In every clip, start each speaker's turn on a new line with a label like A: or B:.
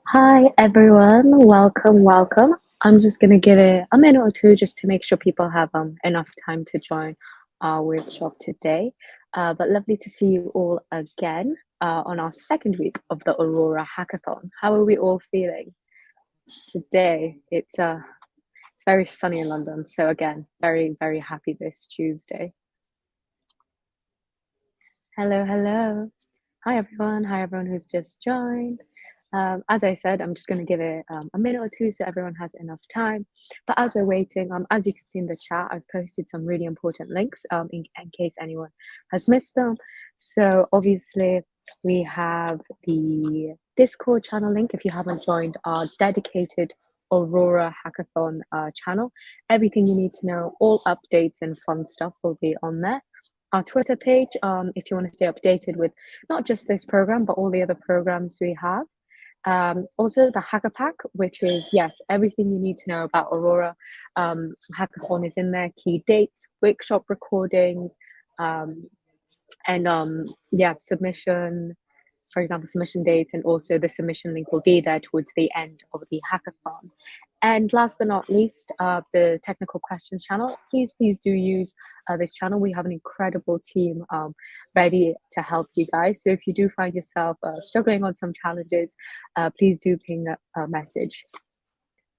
A: Hi everyone, welcome. I'm just gonna give it a minute or two just to make sure people have enough time to join our workshop today. But lovely to see you all again on our second week of the Aurora Hackathon. How are we all feeling today? It's very sunny in London, so again, very happy this Tuesday. Hello. Hi everyone who's just joined. As I said, I'm just going to give it a minute or two so everyone has enough time. But as we're waiting, as you can see in the chat, I've posted some really important links in case anyone has missed them. So obviously, we have the Discord channel link if you haven't joined our dedicated Aurora Hackathon channel. Everything you need to know, all updates and fun stuff will be on there. Our Twitter page, if you want to stay updated with not just this program, but all the other programs we have. Also, the Hacker Pack, which is, yes, everything you need to know about Aurora. Hackathon is in there, key dates, workshop recordings, and yeah, submission, for example, submission dates, and also the submission link will be there towards the end of the hackathon. And last but not least, the technical questions channel. Please do use this channel. We have an incredible team ready to help you guys. So if you do find yourself struggling on some challenges, please do ping a message.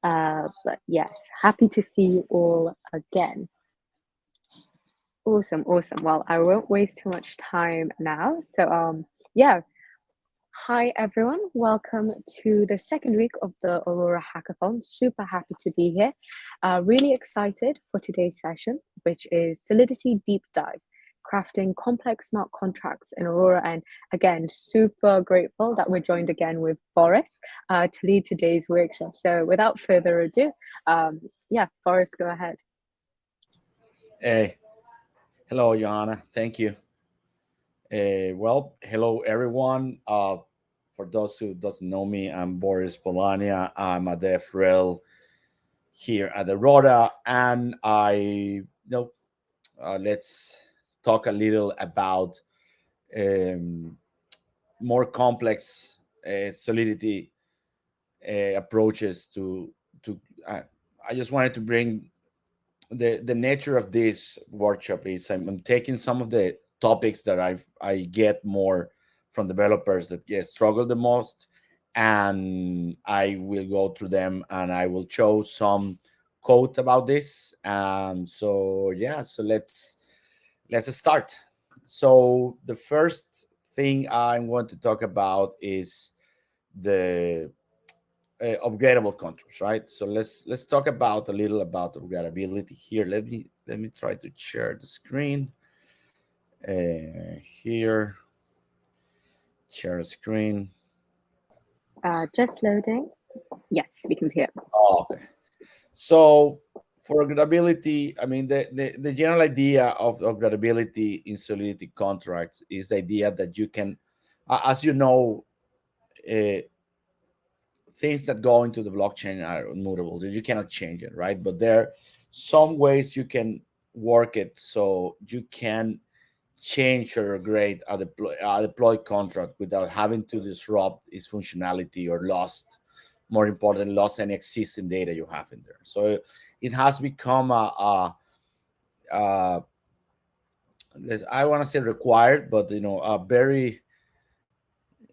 A: But yes, happy to see you all again. Awesome. Well, I won't waste too much time now. So yeah. Hi everyone, welcome to the second week of the Aurora Hackathon. Super happy to be here. Really excited for today's session, which is Solidity Deep Dive, crafting complex smart contracts in Aurora. And again, super grateful that we're joined again with Boris to lead today's workshop. So without further ado, yeah, Boris, go ahead.
B: Hey, hello, Johanna. Thank you. Well, hello, everyone. For those who doesn't know me, I'm Boris Polania. I'm a dev rel here at Aurora, and let's talk a little about um, more complex Solidity approaches to. I just wanted to bring the nature of this workshop is I'm taking some of the topics that I get more from developers that struggle the most, and I will go through them and I will show some code about this. So yeah, so let's start. So the first thing I'm going to talk about is the upgradable controls, right? So let's talk about a little about upgradability here. Let me try to share the screen here. Share screen.
A: Just loading. Yes, we can hear.
B: Oh, okay. So for upgradability, I mean the general idea of upgradability in Solidity contracts is the idea that you can, as you know, uh, things that go into the blockchain are immutable. You cannot change it, right? But there are some ways you can work it so you can change or upgrade a deployed contract without having to disrupt its functionality or more importantly, lost any existing data you have in there. So it has become a I want to say required, but a very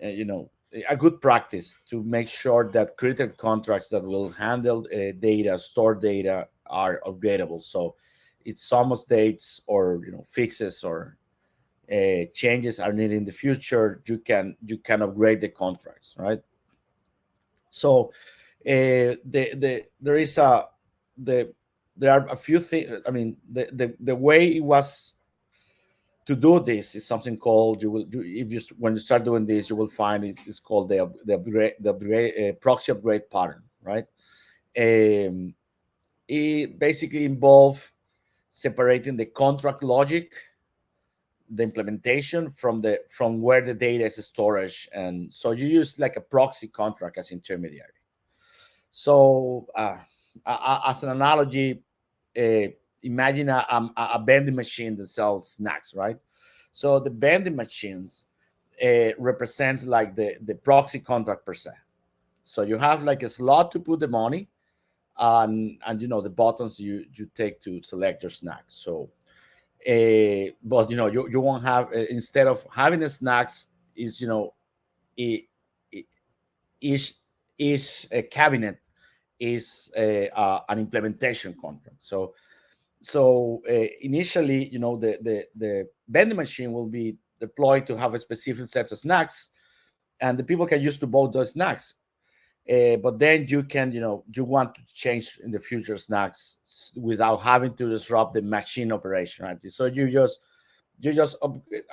B: a good practice to make sure that critical contracts that will handle data, store data, are upgradable. So it's some states or fixes or changes are needed in the future, you can upgrade the contracts, right? So there is there are a few things. I mean, the way it was to do this is something called, if you when you start doing this, you will find it's called the proxy upgrade pattern, right? um, it basically involves separating the contract logic, the implementation from where the data is stored, and so you use like a proxy contract as intermediary. So as an analogy, uh, imagine a vending machine that sells snacks, right? So the vending machines represents like the proxy contract per se. So you have like a slot to put the money, and the buttons you take to select your snacks. So but you won't have, instead of having the snacks, is e- e- each cabinet is an implementation contract. So initially, the vending machine will be deployed to have a specific set of snacks, and the people can use to both those snacks. But then you can, you want to change in the future snacks without having to disrupt the machine operation, right? So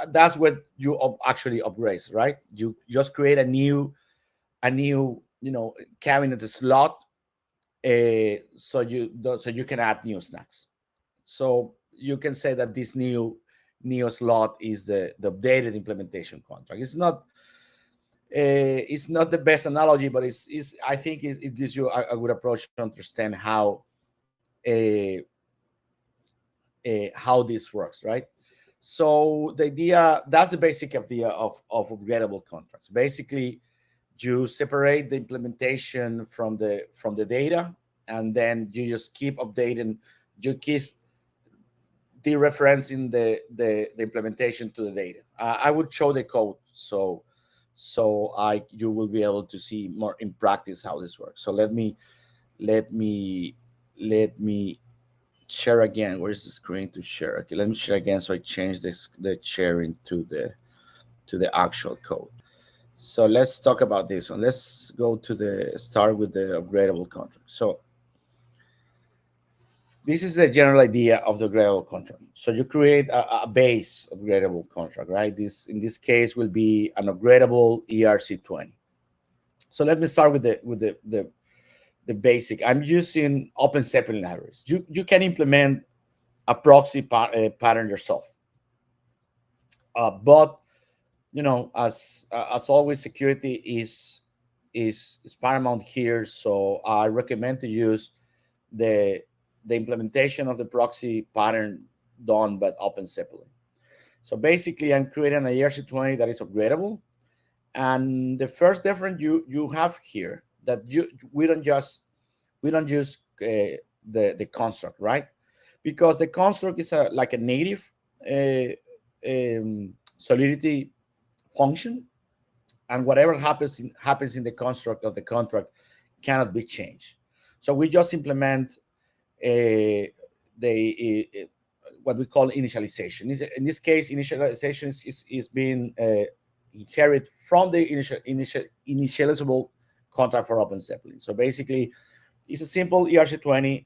B: that's what you actually upgrade, right? You just create a new cabinet slot, so you can add new snacks. So you can say that this new slot is the updated implementation contract. It's not the best analogy, but I think it gives you a good approach to understand uh, how this works, right? So that's the basic idea of upgradable contracts. Basically, you separate the implementation from the data, and then you just keep updating. You keep dereferencing the implementation to the data. I would show the code, so you will be able to see more in practice how this works. So let me share again. Where's the screen to share? Okay, let me share again. So I change the sharing to the actual code. So let's talk about this one. Let's go to start with the upgradable contract. So this is the general idea of the upgradable contract. So you create a base upgradable contract, right? This in this case will be an upgradable ERC20. So let me start with the basic. I'm using OpenZeppelin libraries. You can implement a proxy pattern yourself, but as always, security is paramount here. So I recommend to use the implementation of the proxy pattern done by OpenZeppelin. So basically, I'm creating a ERC20 that is upgradable, and the first difference you have here that we don't use the construct, right? Because the construct is like a native Solidity function, and whatever happens in the construct of the contract cannot be changed. So we just implement what we call initialization. In this case, initialization is being inherited from the initializable contract for OpenZeppelin. So basically, it's a simple ERC20.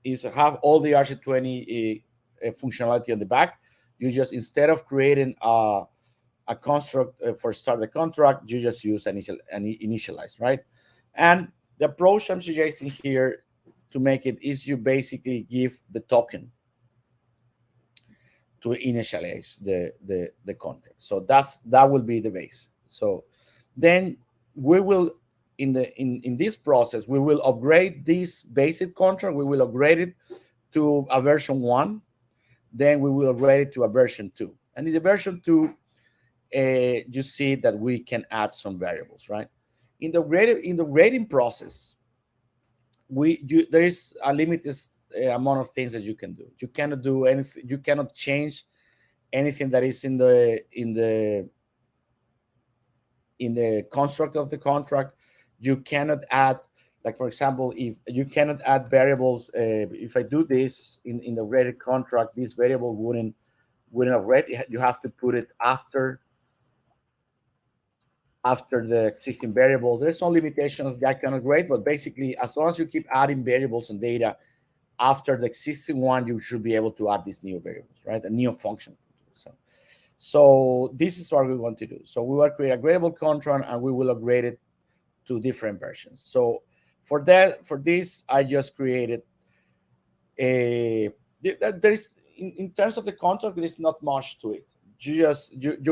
B: Is have all the ERC20 functionality on the back. You just, instead of creating a construct for start the contract, you just use initialize, right? And the approach I'm suggesting here to make it is you basically give the token to initialize the contract. So that will be the base. So then we will in this process we will upgrade this basic contract. We will upgrade it to a version 1. Then we will upgrade it to a version 2. And in the version 2, you see that we can add some variables, right? In the grading process, there is a limited amount of things that you can do. You cannot do anything. You cannot change anything that is in the construct of the contract. You cannot add, like for example, if you cannot add variables. If I do this in the graded contract, this variable wouldn't already. You have to put it after the existing variables. There's some limitation of that kind of grade, but basically, as long as you keep adding variables and data after the existing one, you should be able to add these new variables, right? A new function. So this is what we want to do. So we will create a gradable contract, and we will upgrade it to different versions. So for this, I just created there is in terms of the contract, there is not much to it. You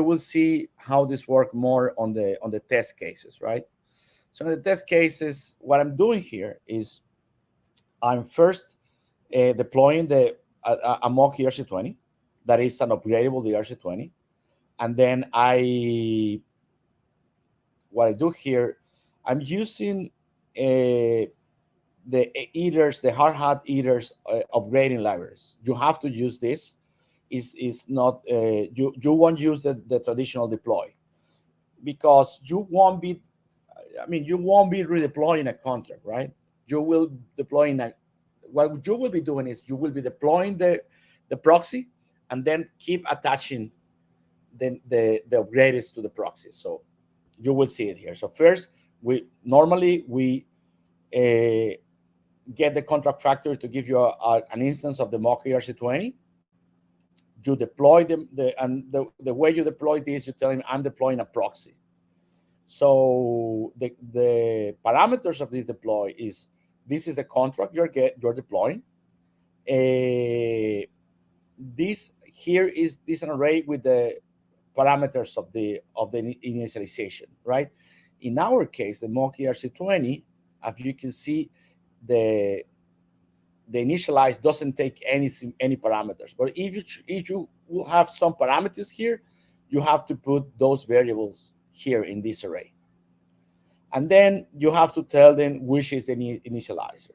B: will see how this works more on the test cases, right? So in the test cases, what I'm doing here is I'm first deploying a mock ERC20 that is an upgradable ERC20, and then what I do here, I'm using the eaters, the hard hat eaters upgrading libraries. You have to use this. Is not you won't use the traditional deploy, because you won't be, I mean, you won't be redeploying a contract, right? You will deploying a, what you will be doing is you will be deploying the proxy and then keep attaching the upgrades to the proxy. So you will see it here. So first, we normally get the contract factory to give you an instance of the mock ERC20. You deploy the way you deploy this, you tell him I'm deploying a proxy. So the parameters of this deploy is, this is the contract you're deploying. This here is an array with the parameters of the initialization, right? In our case, the mock ERC20, as you can see, the initialize doesn't take any parameters. But if you will have some parameters here, you have to put those variables here in this array. And then you have to tell them which is the initializer.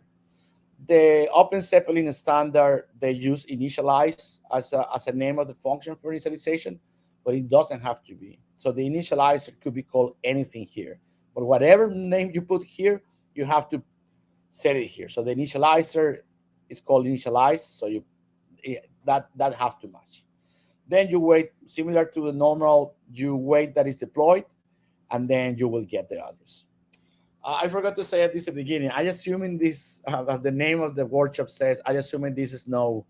B: The Open Zeppelin standard, they use initialize as a name of the function for initialization, but it doesn't have to be. So the initializer could be called anything here. But whatever name you put here, you have to set it here. So the initializer is called initialize, so that have to match. Then you wait, similar to the normal, you wait that is deployed, and then you will get the address. I forgot to say at this at the beginning. I assuming this, as the name of the workshop says, I assuming this is no,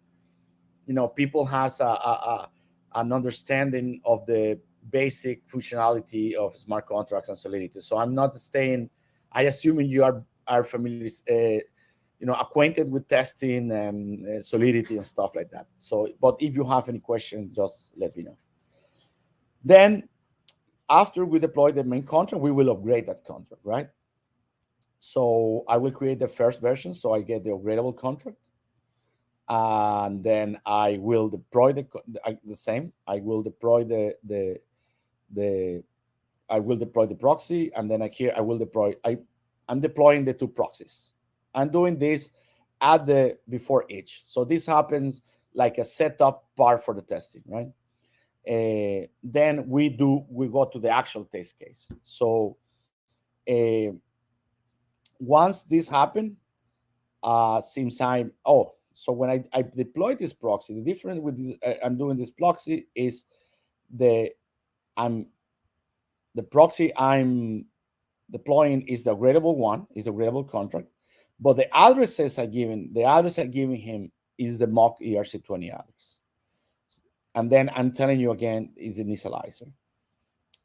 B: people has an understanding of the basic functionality of smart contracts and Solidity. So I'm not staying. I assuming you are familiar, acquainted with testing and Solidity and stuff like that. So, but if you have any questions, just let me know. Then, after we deploy the main contract, we will upgrade that contract, right? So I will create the first version, so I get the upgradable contract, and then I will deploy the same. I will deploy I will deploy the proxy, and then here I will deploy. I'm deploying the two proxies. I'm doing this at before each. So this happens like a setup part for the testing, right? Then we go to the actual test case. So once this happened, since so when I deploy this proxy, the difference with this, I'm doing this proxy is the proxy I'm deploying is the upgradable one, is the upgradable contract, but the address I'm giving him is the mock ERC20 address. And then I'm telling you again is the initializer.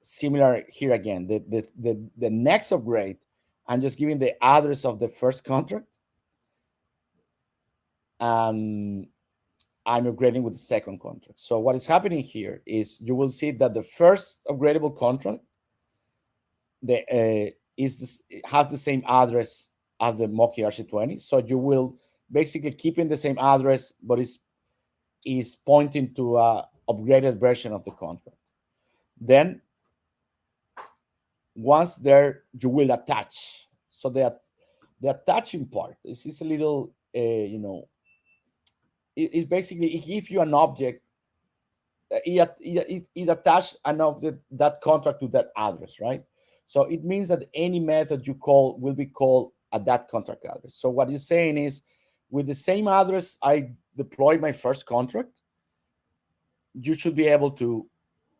B: Similar here again, the next upgrade, I'm just giving the address of the first contract, and I'm upgrading with the second contract. So what is happening here is you will see that the first upgradable contract has the same address as the mock ERC20. So you will basically keeping the same address, but is pointing to a upgraded version of the contract. Then once there, you will attach. So the attaching part is a little, it basically, it gives you an object. It attach an object, that contract, to that address, right? So it means that any method you call will be called at that contract address. So what you're saying is, with the same address I deployed my first contract, you should be able to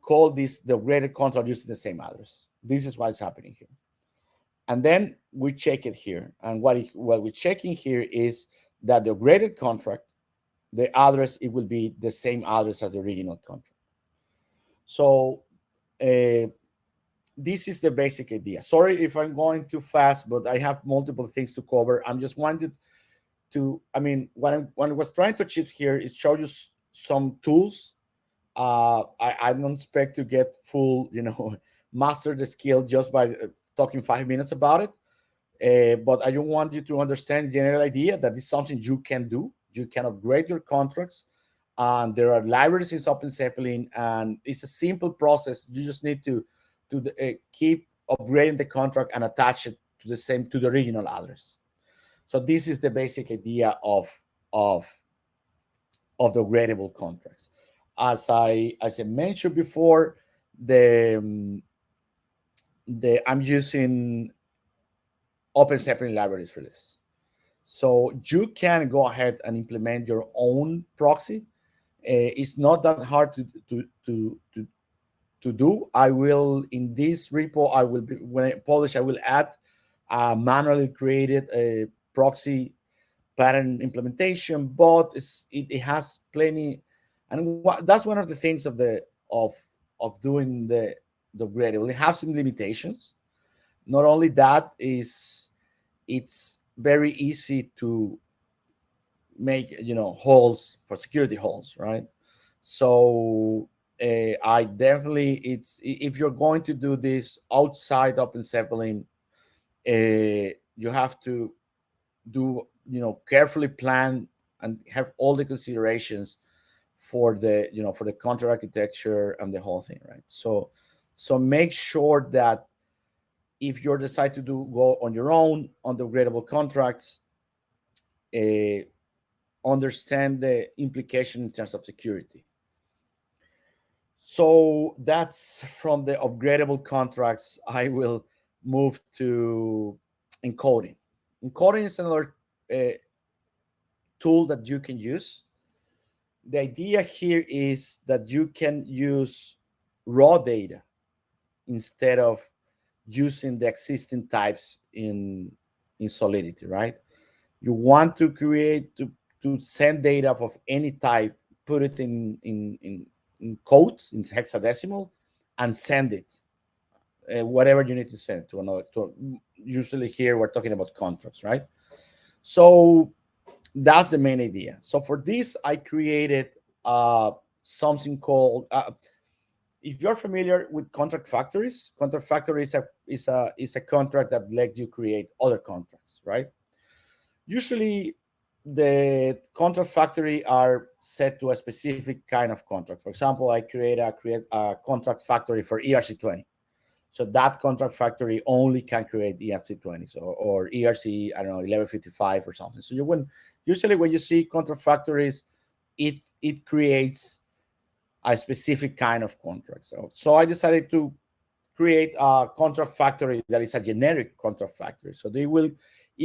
B: call the upgraded contract using the same address. This is what is happening here. And then we check it here. And what we're checking here is that the upgraded contract, the address, it will be the same address as the original contract. So this is the basic idea. Sorry if I'm going too fast, but I have multiple things to cover. I'm just wanted to, what I was trying to achieve here is show you some tools. I don't expect to get full, master the skill just by talking 5 minutes about it. But I don't want you to understand the general idea that it's something you can do. You can upgrade your contracts, and there are libraries in Open Zeppelin, and it's a simple process. You just need to keep upgrading the contract and attach it to the original address. So this is the basic idea of the upgradable contracts. As I mentioned before, I'm using OpenZeppelin libraries for this. So you can go ahead and implement your own proxy. It's not that hard to do. I will, in this repo, when I publish, I will add a manually created proxy pattern implementation, but it has plenty, and that's one of the things of doing the upgradable. It has some limitations. Not only that, it's very easy to make holes for security holes, right? So I definitely, it's if you're going to do this outside OpenZeppelin, you have to do carefully plan and have all the considerations for the contract architecture and the whole thing, right? So make sure that if you decide to go on your own on the upgradable contracts, understand the implication in terms of security. So that's from the upgradable contracts. I will move to encoding. Encoding is another tool that you can use. The idea here is that you can use raw data instead of using the existing types in Solidity, right? You want to to send data of any type, put it in codes, in hexadecimal, and send it. Whatever you need to send to another. Usually here we're talking about contracts, right? So that's the main idea. So for this, I created something called. If you're familiar with contract factories is a contract that lets you create other contracts, right? Usually, the contract factory are set to a specific kind of contract. For example, I create a contract factory for ERC20. So that contract factory only can create ERC20, or ERC, I don't know, 1155 or something. So usually when you see contract factories, it creates a specific kind of contract. So I decided to create a contract factory that is a generic contract factory. So it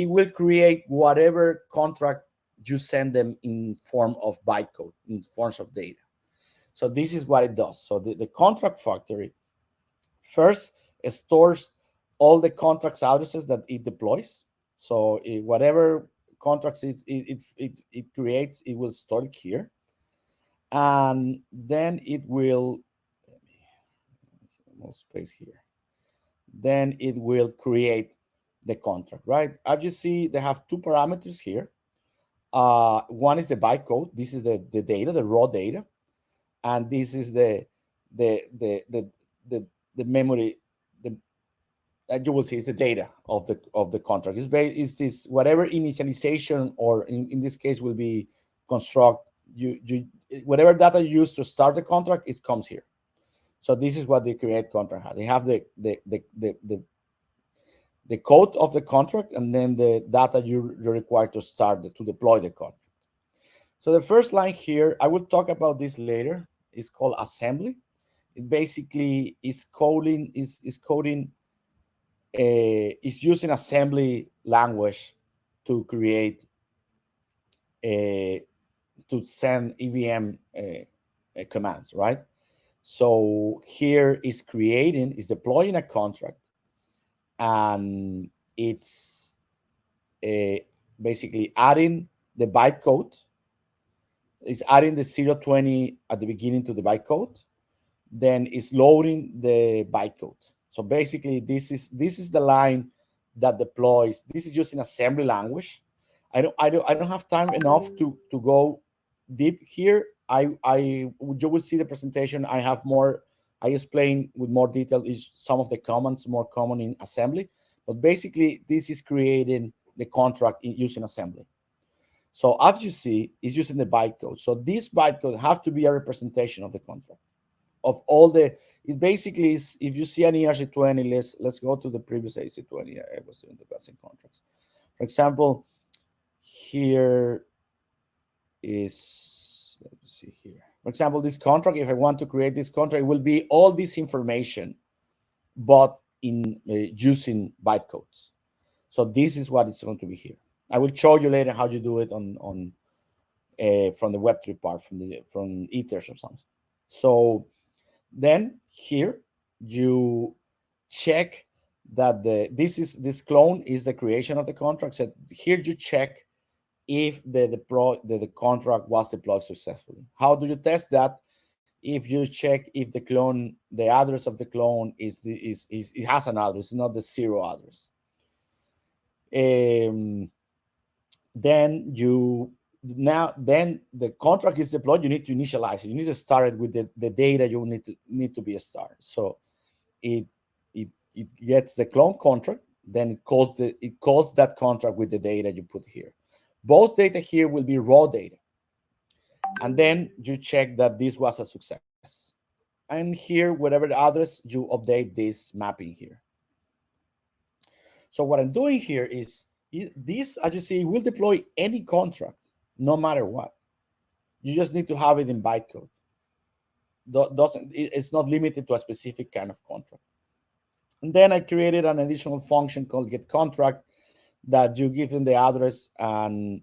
B: will create whatever contract you send them in form of bytecode, in forms of data. So this is what it does. So the contract factory first stores all the contracts addresses that it deploys. So whatever contracts it creates, it will store it here. And then it will, more space here. Then it will create the contract, right? As you see, they have two parameters here. One is the bytecode. This is the data, the raw data, and this is the memory. That you will see is the data of the contract. Is this whatever initialization, or in this case will be construct. You whatever data you use to start the contract, it comes here. So this is what the create contract has. They have the code of the contract, and then the data you're required to to deploy the contract. So the first line here, I will talk about this later, is called assembly. It basically is coding, is using assembly language to create to send EVM commands, right? So here is deploying a contract, and it's basically adding the bytecode. It's adding the 020 at the beginning to the bytecode. Then it's loading the bytecode. So basically, this is the line that deploys. This is using assembly language. I don't have time enough to go deep here. You will see the presentation. I have more. I explain with more detail is some of the commands more common in assembly. But basically, this is creating the contract using assembly. So as you see, it's using the bytecode. So this bytecode has to be a representation of the contract. of all the, it basically is, if you see an ERC20, let's go to the previous AC20 I was doing the balancing contracts. For example, here is, let me see here. For example, this contract, if I want to create this contract, it will be all this information, but in using bytecodes. So this is what it's going to be here. I will show you later how you do it on from the Web3 part, from ethers or something. So then here you check that this clone is the creation of the contract. So here you check if the contract was deployed successfully. How do you test that? If you check if the clone, the address of the clone is it has an address, it's not the 0 address. Then the contract is deployed. You need to initialize it. You need to start it with the data you need to be started. So it gets the clone contract, then it calls that contract with the data you put here. Both data here will be raw data. And then you check that this was a success. And here, whatever the address, you update this mapping here. So what I'm doing here is this, as you see, will deploy any contract, no matter what. You just need to have it in bytecode. It's not limited to a specific kind of contract. And then I created an additional function called getContract that you give them the address, and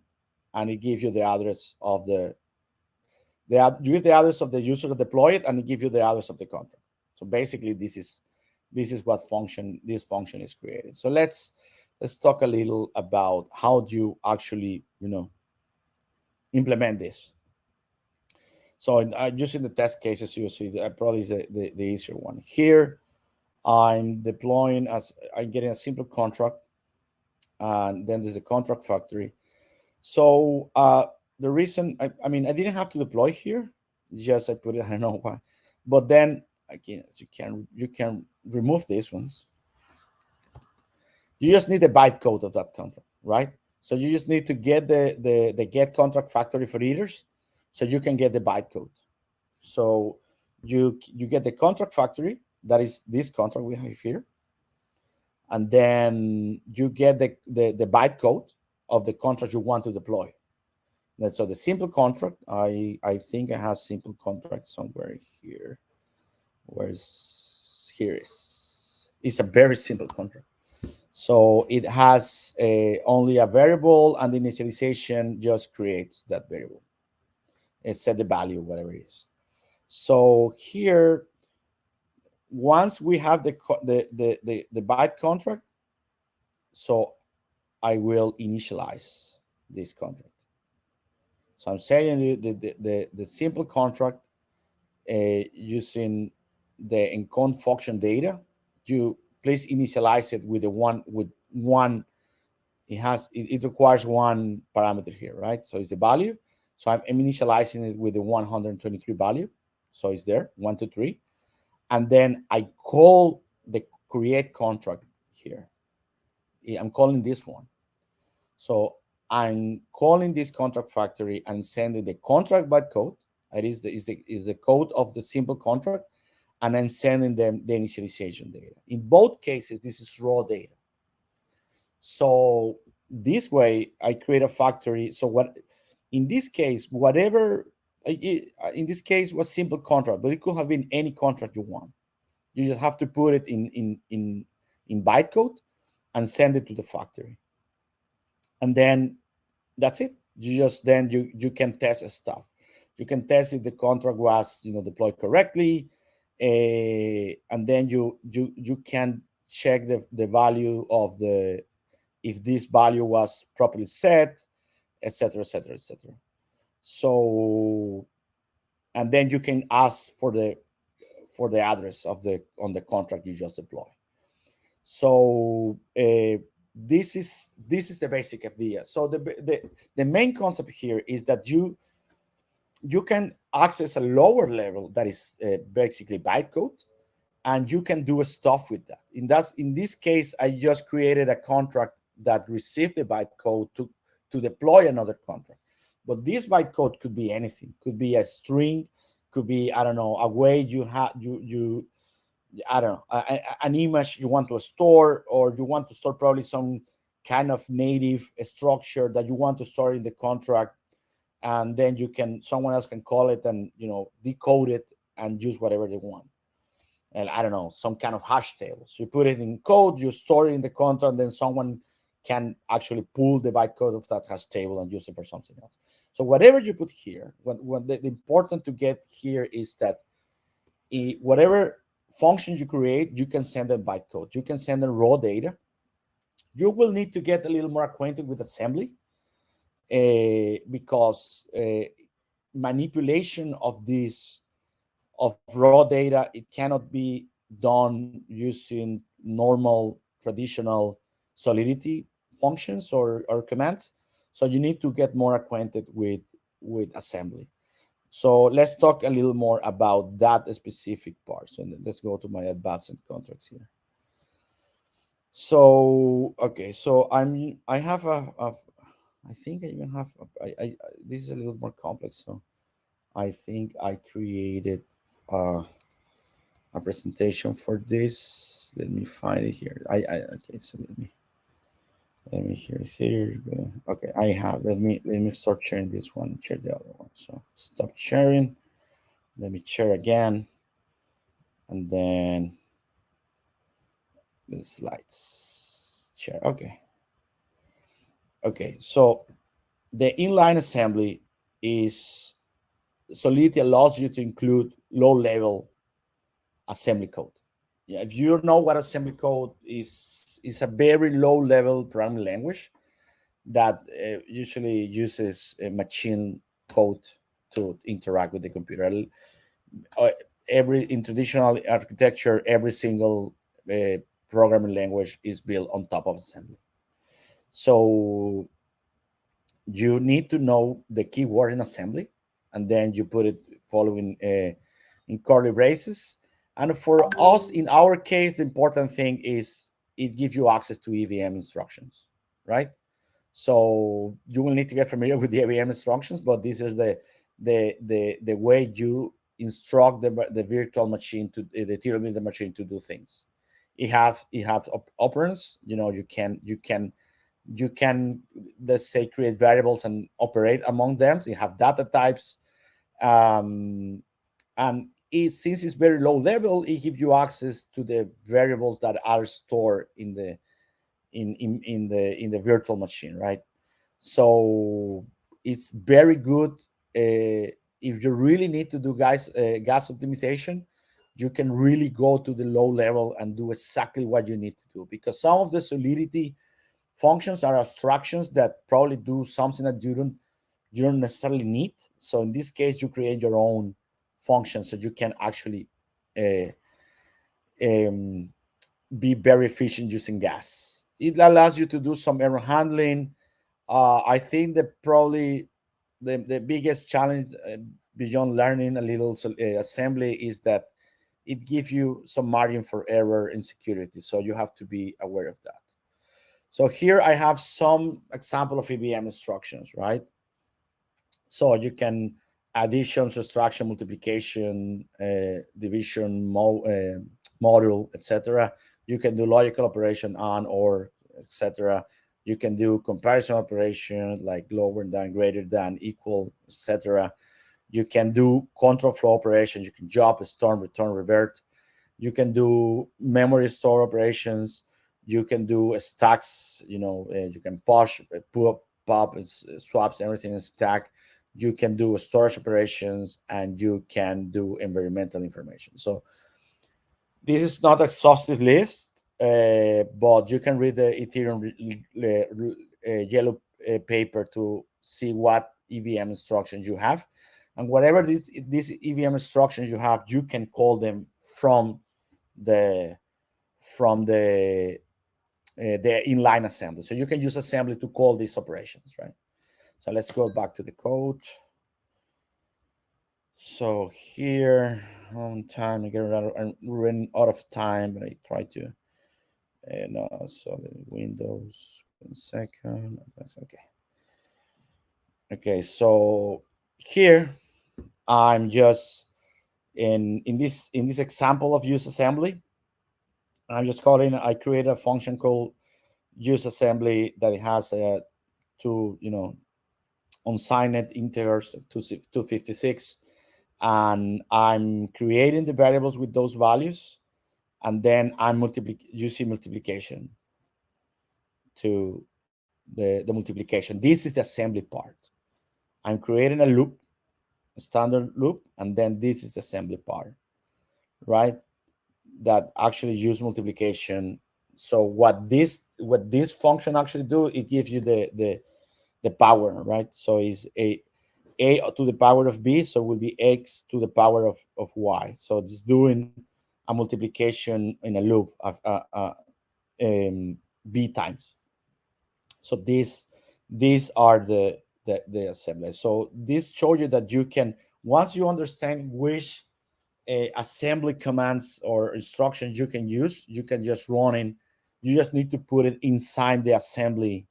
B: it gives you the address of you give the address of the user to deploy it, and it gives you the address of the contract. So basically, this is what this function is created. So let's talk a little about how do you actually implement this. So using the test cases, you see probably is the easier one. Here, I'm deploying I'm getting a simple contract, and then there's a contract factory. So the reason, I mean, I didn't have to deploy here, just I put it, I don't know why. But then again, you can remove these ones. You just need the bytecode of that contract, right? So you just need to get the get contract factory for ethers, so you can get the bytecode. So you get the contract factory, that is this contract we have here, and then you get the bytecode of the contract you want to deploy. So the simple contract, I think I have simple contract somewhere here. Here is? It's a very simple contract. So it has only a variable, and the initialization just creates that variable. It set the value, whatever it is. So here, once we have the byte contract, so I will initialize this contract. So I'm saying the simple contract using the encode function data. You please initialize it with one. It requires one parameter here, right? So it's the value. So I'm initializing it with the 123 value. So it's there, 1, 2, 3. And then I call the create contract here. I'm calling this one. So I'm calling this contract factory and sending the contract bytecode. That is the code of the simple contract, and I'm sending them the initialization data. In both cases, this is raw data. So this way, I create a factory. So in this case, in this case was simple contract, but it could have been any contract you want. You just have to put it in bytecode and send it to the factory. And then that's it. You can test stuff. You can test if the contract was deployed correctly, and then you can check the value of if this value was properly set, etc., etc., etc. So, and then you can ask for the address on the contract you just deployed. So this is the basic idea. So the main concept here is that you can access a lower level that is basically bytecode, and you can do stuff with that. In this case, I just created a contract that received the bytecode to deploy another contract. But this bytecode could be anything. Could be a string, could be, I don't know, a way you have you I don't know, an image you want to store, or you want to store probably some kind of native structure that you want to store in the contract, and then you can, someone else can call it and, you know, decode it and use whatever they want. And I don't know, some kind of hash tables. You put it in code, you store it in the contract, and then someone can actually pull the bytecode of that hash table and use it for something else. So whatever you put here, what the important to get here is that whatever functions you create, you can send them bytecode. You can send them raw data. You will need to get a little more acquainted with assembly, because manipulation of this, of raw data, it cannot be done using normal traditional Solidity functions or commands. So you need to get more acquainted with assembly. So let's talk a little more about that specific part. So let's go to my advanced contracts here. So okay, so I have I think I even have this is a little more complex. So I think I created a presentation for this. Let me find it here. Okay, so let me here. Okay, I have. Let me start sharing this one. Share the other one. So stop sharing. Let me share again, and then the slides share. Okay. Okay. So the inline assembly is Solidity allows you to include low-level assembly code. Yeah, if you know what assembly code is a very low-level programming language that usually uses a machine code to interact with the computer. In traditional architecture, every single programming language is built on top of assembly. So you need to know the keyword in assembly, and then you put it following in curly braces. And for us, in our case, the important thing is it gives you access to EVM instructions, right? So you will need to get familiar with the EVM instructions, but this is the way you instruct the virtual machine to the theoretical machine to do things. It have operands. You know, you can, let's say, create variables and operate among them. So you have data types, and since it's very low level, it gives you access to the variables that are stored in the virtual machine, right? So it's very good. If you really need to do gas optimization, you can really go to the low level and do exactly what you need to do, because some of the Solidity functions are abstractions that probably do something that you don't necessarily need. So in this case, you create your own function so you can actually uh, um, be very efficient using gas. It allows you to do some error handling. I think that probably the biggest challenge beyond learning a little assembly is that it gives you some margin for error in security. So you have to be aware of that. So here I have some example of EVM instructions, right? So you can addition, subtraction, multiplication, division, module, etc. You can do logical operation on or, etc. You can do comparison operation like lower than, greater than, equal, etc. You can do control flow operations. You can jump, storm, return, revert. You can do memory store operations. You can do stacks. You know, you can push, pull, pop, swaps, everything in stack. You can do storage operations, and you can do environmental information. So this is not exhaustive list, but you can read the Ethereum yellow paper to see what EVM instructions you have, and whatever these EVM instructions you have, you can call them from the the inline assembly. So you can use assembly to call these operations, right? So let's go back to the code. So here on time, I'm running out of time, but I try to. And so the Windows, 1 second. That's okay. Okay, so here I'm just And in this example of useAssembly, I create a function called useAssembly that has two, unsigned integers, 256, and I'm creating the variables with those values, and then I'm using multiplication to the multiplication. This is the assembly part. I'm creating a loop, a standard loop, and then this is the assembly part, right? That actually use multiplication. So what this function actually do, it gives you the power, right? So it's a to the power of b, so it will be x to the power of y. So it's doing a multiplication in a loop of b times. So these are the assembly. So this shows you that you can, once you understand which assembly commands or instructions you can use, you can just run in. You just need to put it inside the assembly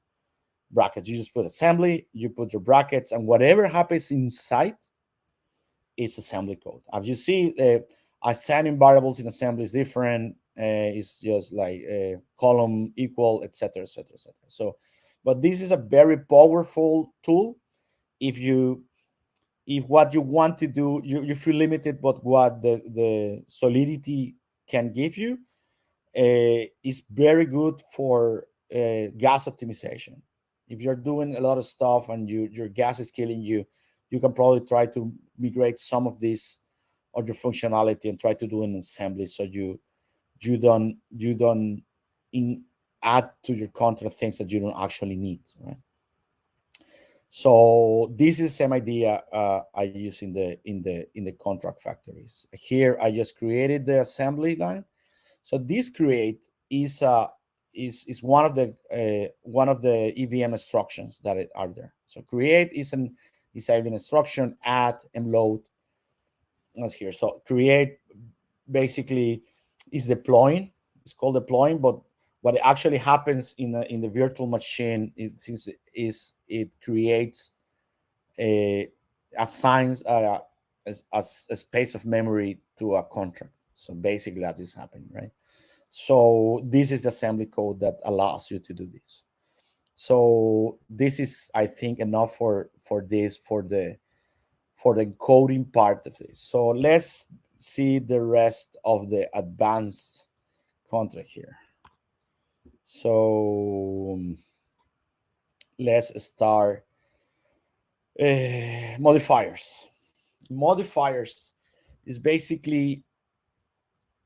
B: brackets. You just put assembly, you put your brackets, and whatever happens inside is assembly code. As you see, assigning variables in assembly is different. It's just like column equal, etc., etc., etc. So, but this is a very powerful tool if what you want to do, you feel limited, but what the Solidity can give you is very good for gas optimization. If you're doing a lot of stuff and your gas is killing you, you can probably try to migrate some of this or your functionality and try to do an assembly, so you don't add to your contract things that you don't actually need, right? So this is the same idea I use in the contract factories. Here I just created the assembly line. So this create is one of the EVM instructions that are there. So create is an instruction, add and load. That's here. So create basically is deploying. It's called deploying, but what actually happens in the virtual machine is it creates assigns a space of memory to a contract. So basically that is happening, right? So this is the assembly code that allows you to do this. So this is, I think, enough for the encoding part of this. So let's see the rest of the advanced contract here. So let's start modifiers. Modifiers is basically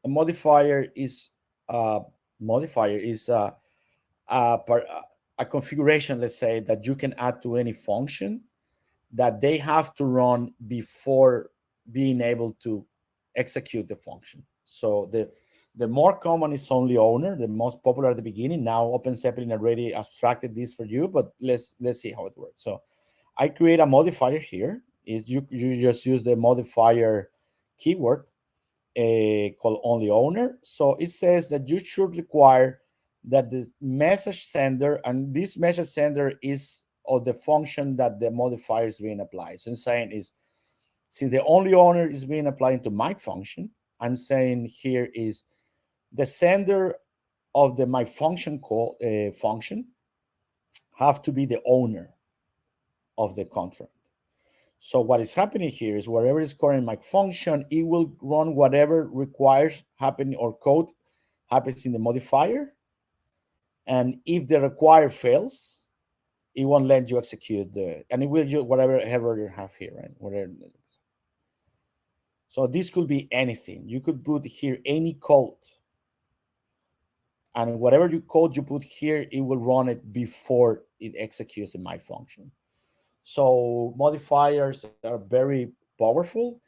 B: a modifier is a, a configuration, let's say, that you can add to any function that they have to run before being able to execute the function. So the more common is only owner, the most popular at the beginning. Now OpenZeppelin already abstracted this for you, but let's see how it works. So I create a modifier here. Is you just use the modifier keyword called only owner. So it says that you should require that the message sender, and this message sender is of the function that the modifier is being applied. So I'm saying is, since the only owner is being applied to my function, I'm saying here is the sender of the my function call function have to be the owner of the contract. So what is happening here is wherever is calling my function, it will run whatever requires happening or code happens in the modifier. And if the require fails, it won't let you execute and it will do whatever error you have here, right? Whatever. So this could be anything. You could put here any code, and whatever you code you put here, it will run it before it executes in my function. So modifiers are very powerful.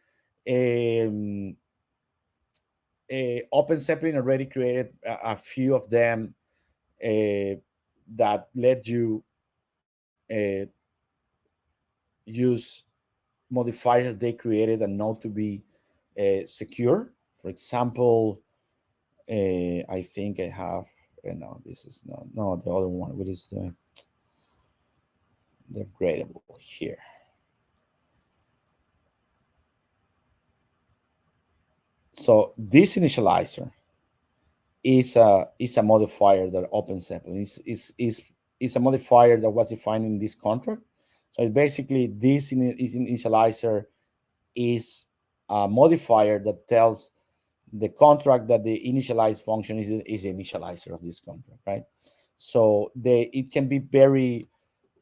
B: OpenZeppelin already created a few of them that let you use modifiers they created and not to be secure. For example, I think I have, no, this is not, no, the other one, what is the upgradable here? So this initializer is a modifier that opens up, and is a modifier that was defined in this contract. So basically, this initializer is a modifier that tells the contract that the initialized function is the initializer of this contract, right? So it can be very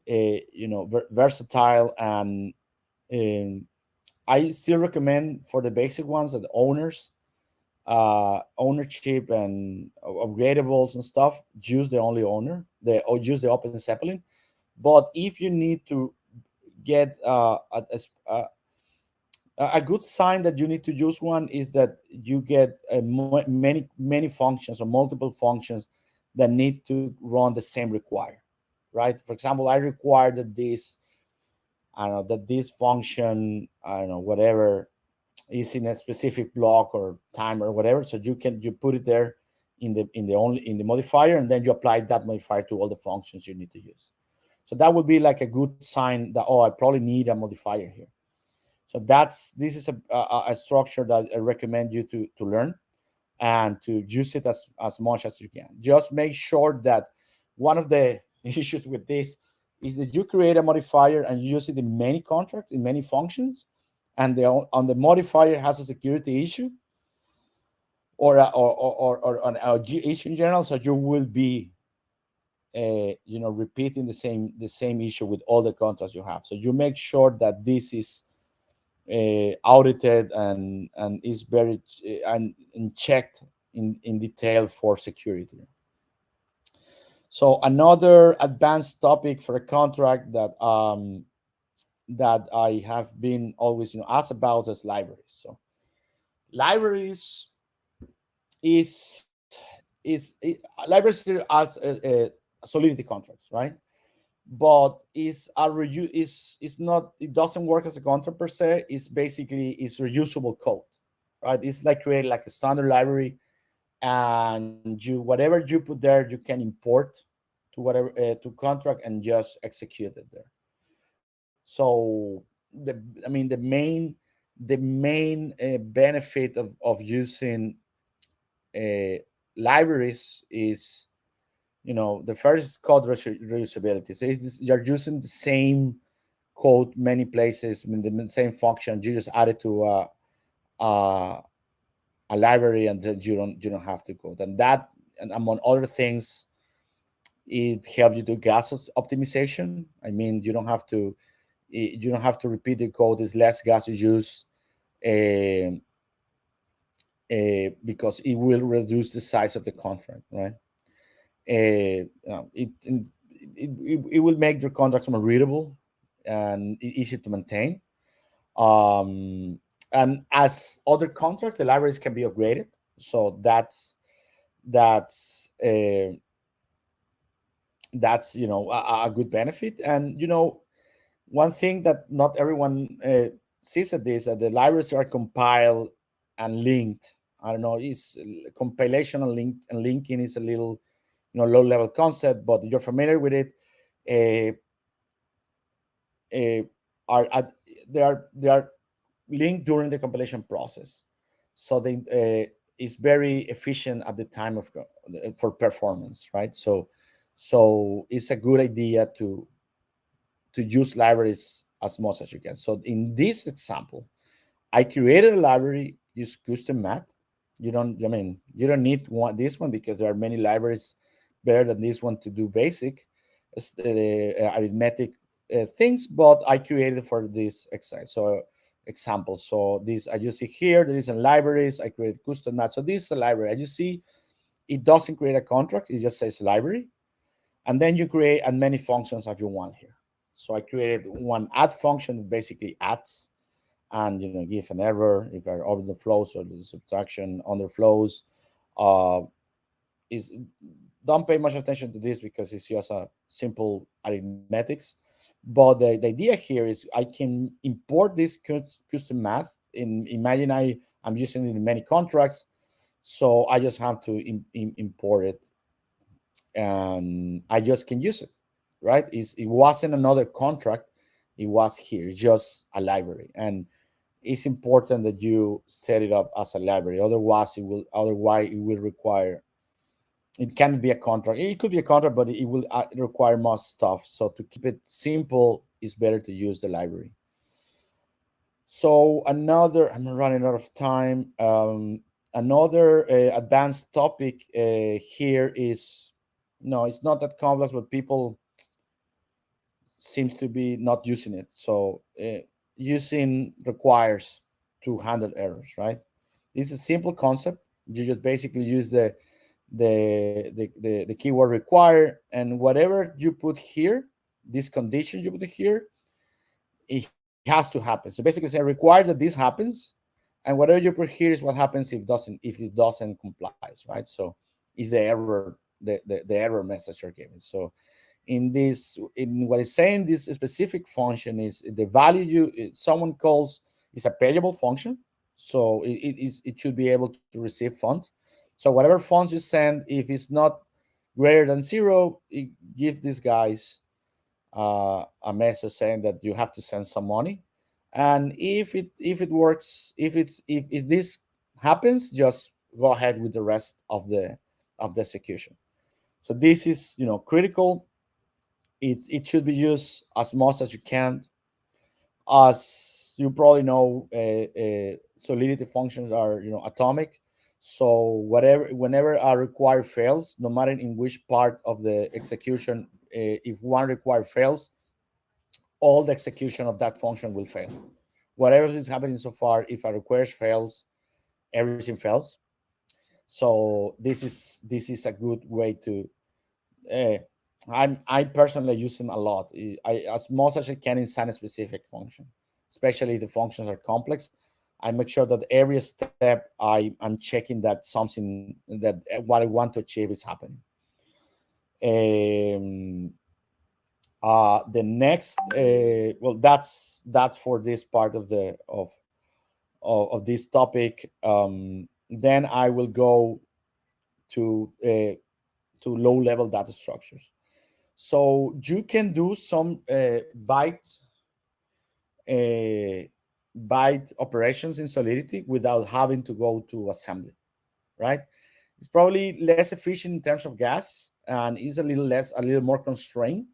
B: versatile, and I still recommend for the basic ones that the owners, ownership and upgradables and stuff, use the only owner, or use the open Zeppelin. But if you need to get a good sign that you need to use one is that you get many functions or multiple functions that need to run the same require, right? For example, I require that this function, I don't know, whatever, is in a specific block or time or whatever. So you put it there in the modifier, and then you apply that modifier to all the functions you need to use. So that would be like a good sign that, oh, I probably need a modifier here. So this is a structure that I recommend you to learn and to use it as much as you can. Just make sure that one of the issues with this is that you create a modifier and you use it in many contracts, in many functions, and the modifier has a security issue or an issue in general. So you will be repeating the same issue with all the contracts you have. So you make sure that this is audited and is very and checked in detail for security. So another advanced topic for a contract that I have been always asked about is libraries. So libraries is libraries as Solidity contracts, right? But is not, it doesn't work as a contract per se. It's basically reusable code, right? It's like create like a standard library, and whatever you put there, you can import to whatever to contract and just execute it there. So the main benefit of using libraries is, the first is code reusability. So you're using the same code many places, the same function. You just add it to a, a library, and then you don't have to code. And among other things, it helps you do gas optimization. I mean, you don't have to repeat the code. There's less gas you use, uh, because it will reduce the size of the contract, right? It will make your contracts more readable and easy to maintain. And as other contracts, the libraries can be upgraded. So that's a good benefit. And one thing that not everyone sees at this, that the libraries are compiled and linked. I don't know, is compilation and linking is a little low level concept, but you're familiar with it. uh, are they are linked during the compilation process, so it's very efficient at the time of for performance, right? So it's a good idea to use libraries as much as you can. So in this example, I created a library, use custom math. You don't need this one, because there are many libraries better than this one to do basic arithmetic things. But I created for this example. So this, I just see here, there is a libraries. I created custom math. So this is a library. I just see it doesn't create a contract. It just says library. And then you create as many functions as you want here. So I created one add function that basically adds and give an error if our order flows or the subtraction underflows. Uh, is Don't pay much attention to this because it's just a simple arithmetics. But the idea here is I can import this custom math. Imagine I'm using it in many contracts, so I just have to import it, and I just can use it, right? It wasn't another contract. It was here, just a library. And it's important that you set it up as a library. Otherwise it will require, it can be a contract. It could be a contract, but it will require more stuff. So to keep it simple, it's better to use the library. So I'm running out of time. Another advanced topic here is, no, it's not that complex, but people seems to be not using it. So using requires to handle errors, right? It's a simple concept. You just basically use the keyword require, and whatever you put here, this condition you put here, it has to happen. So basically say require that this happens, and whatever you put here is what happens if it doesn't complies, right? So is the error, the error message you're giving. So in what it's saying, this specific function is the value someone calls is a payable function. So it should be able to receive funds. So whatever funds you send, if it's not greater than zero, it give these guys a message saying that you have to send some money. And if it works, if this happens, just go ahead with the rest of the execution. So this is critical. It should be used as much as you can. As you probably know, Solidity functions are atomic. So whenever a require fails, no matter in which part of the execution, if one require fails, all the execution of that function will fail. Whatever is happening so far, if a request fails, everything fails. So this is a good way to. Uh, I personally use them a lot. As much as I can inside a specific function, especially if the functions are complex. I make sure that every step I'm checking that something that what I want to achieve is happening. Um, the next, well, that's for this part of this topic. Then I will go to low level data structures. So you can do some uh, byte operations in Solidity without having to go to assembly, right? It's probably less efficient in terms of gas and is a little more constrained.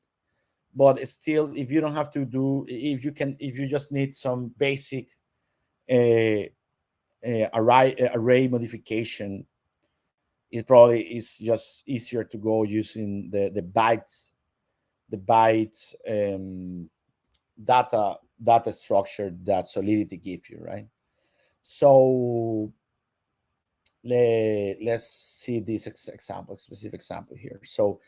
B: But still, if you don't have to do, if you just need some basic uh, array modification, it probably is just easier to go using the bytes, the byte data structure that Solidity gives you, right? So let's see this specific example here. So,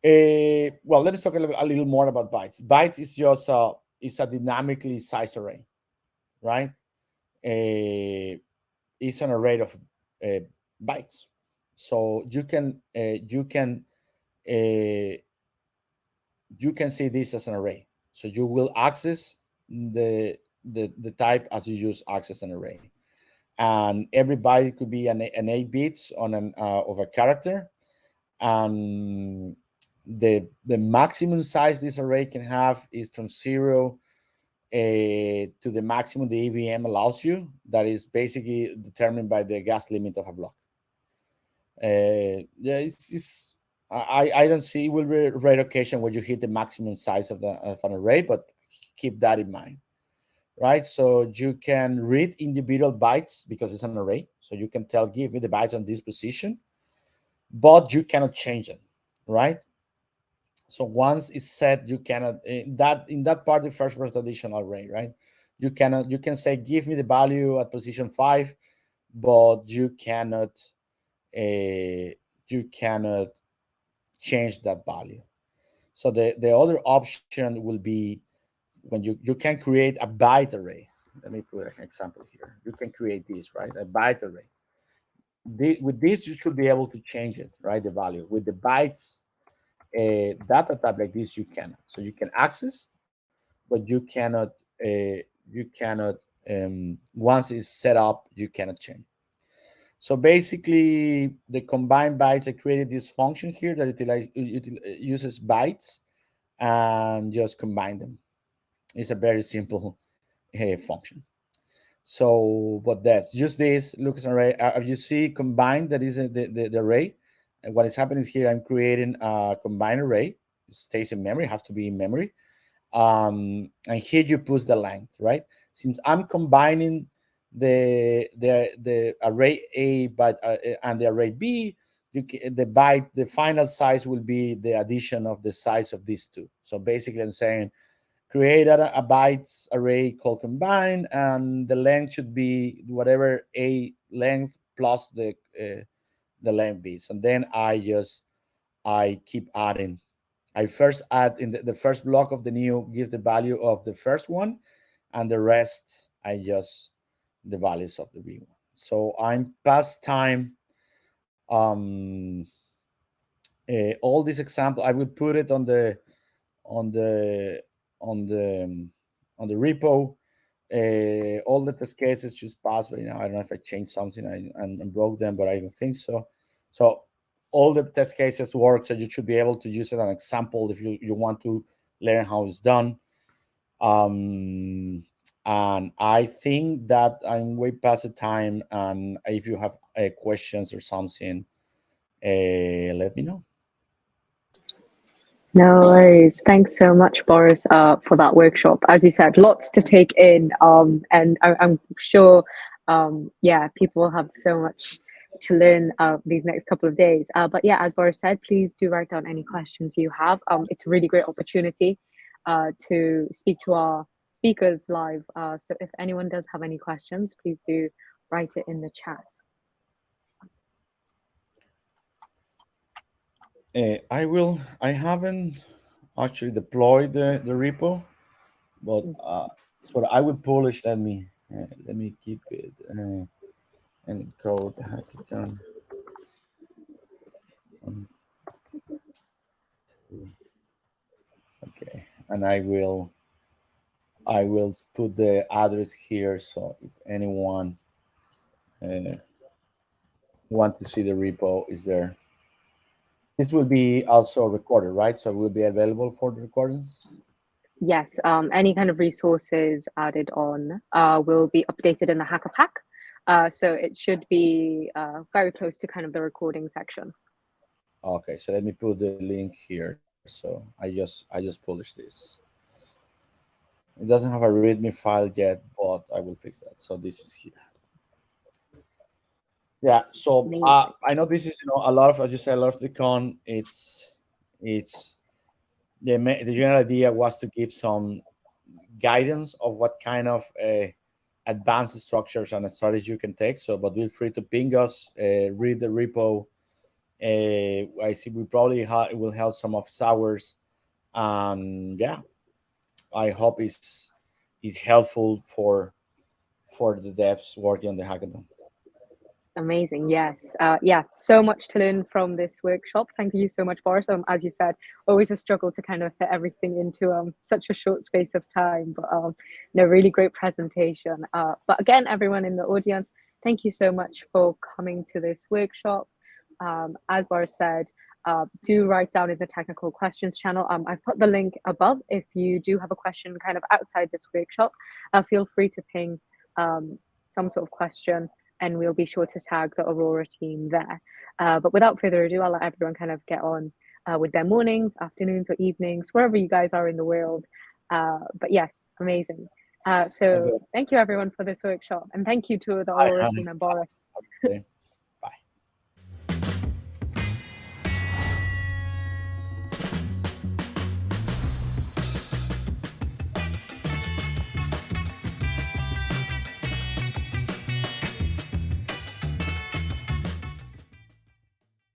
B: well, let us talk a little more about bytes. Bytes is just a dynamically sized array, right? It's an array of uh, bytes. So uh, you can see this as an array. So you will access the type as you use access an array, and every byte could be an 8 bits on an of a character. And the maximum size this array can have is from 0 to the maximum the EVM allows you. That is basically determined by the gas limit of a block. Yeah, I don't see, it will be rare occasion where you hit the maximum size of an array, but keep that in mind, right? So you can read individual bytes because it's an array. So you can tell, give me the bytes on this position, but you cannot change them, right? So once it's set, you cannot in that part, the first additional array, right? You can say, give me the value at position 5, but uh, you cannot change that value. So the other option will be when you can create a byte array. Let me put an example here. You can create this, right? A byte array. With this, you should be able to change it, right? The value. With the bytes data type like this, you cannot. So you can access, but you cannot once it's set up, you cannot change. So basically, the combined bytes, I created this function here that uses bytes and just combine them. It's a very simple function. So, but that's just this looks array. You see combined, that is the array. And what is happening is here I'm creating a combined array. It stays in memory, has to be in memory. And here you push the length, right? Since I'm combining the array A but and the array B, the final size will be the addition of the size of these two. So basically I'm saying create a bytes array called combine, and the length should be whatever A length plus the length B. And then I keep adding. I first add in the first block of the new gives the value of the first one, and the rest I just the values of the B one. So I'm past time. All this example I will put it on the on the on the on the repo. All the test cases just passed right now. I don't know if I changed something and broke them, but I don't think so. So all the test cases work, so you should be able to use it as an example if you want to learn how it's done. And I think that I'm way past the time. And if you have questions or something, let me know.
A: No worries. Thanks so much, Boris, for that workshop. As you said, lots to take in, and I'm sure, yeah, people will have so much to learn these next couple of days. But yeah, as Boris said, please do write down any questions you have. It's a really great opportunity to speak to our speakers live. So if anyone does have any questions, please do write it in the chat.
B: I haven't actually deployed the repo, but so I will polish. Let me keep it. Encode Hackathon. Okay, and I will put the address here. So if anyone want to see the repo, is there. This will be also recorded, right? So it will be available for the recordings.
A: Yes, any kind of resources added on will be updated in the Hacker Pack. So it should be very close to kind of the recording section.
B: Okay, so let me put the link here. So I just published this. It doesn't have a README file yet, but I will fix that. So this is here. Yeah. So I know this is a lot of, as you said, a lot of the con. It's the general idea was to give some guidance of what kind of advanced structures and strategy you can take. So, but feel free to ping us, read the repo. I see we probably will have some office hours, and yeah, I hope it's helpful for the devs working on the hackathon.
A: Amazing. Yes. Yeah. So much to learn from this workshop. Thank you so much, Boris. As you said, always a struggle to kind of fit everything into such a short space of time. But no, really great presentation. But again, everyone in the audience, thank you so much for coming to this workshop. As Boris said, do write down in the technical questions channel. I've put the link above. If you do have a question kind of outside this workshop, feel free to ping some sort of question, and we'll be sure to tag the Aurora team there. But without further ado, I'll let everyone kind of get on with their mornings, afternoons, or evenings, wherever you guys are in the world. But yes, amazing. So thank you everyone for this workshop, and thank you to the Aurora team and Boris.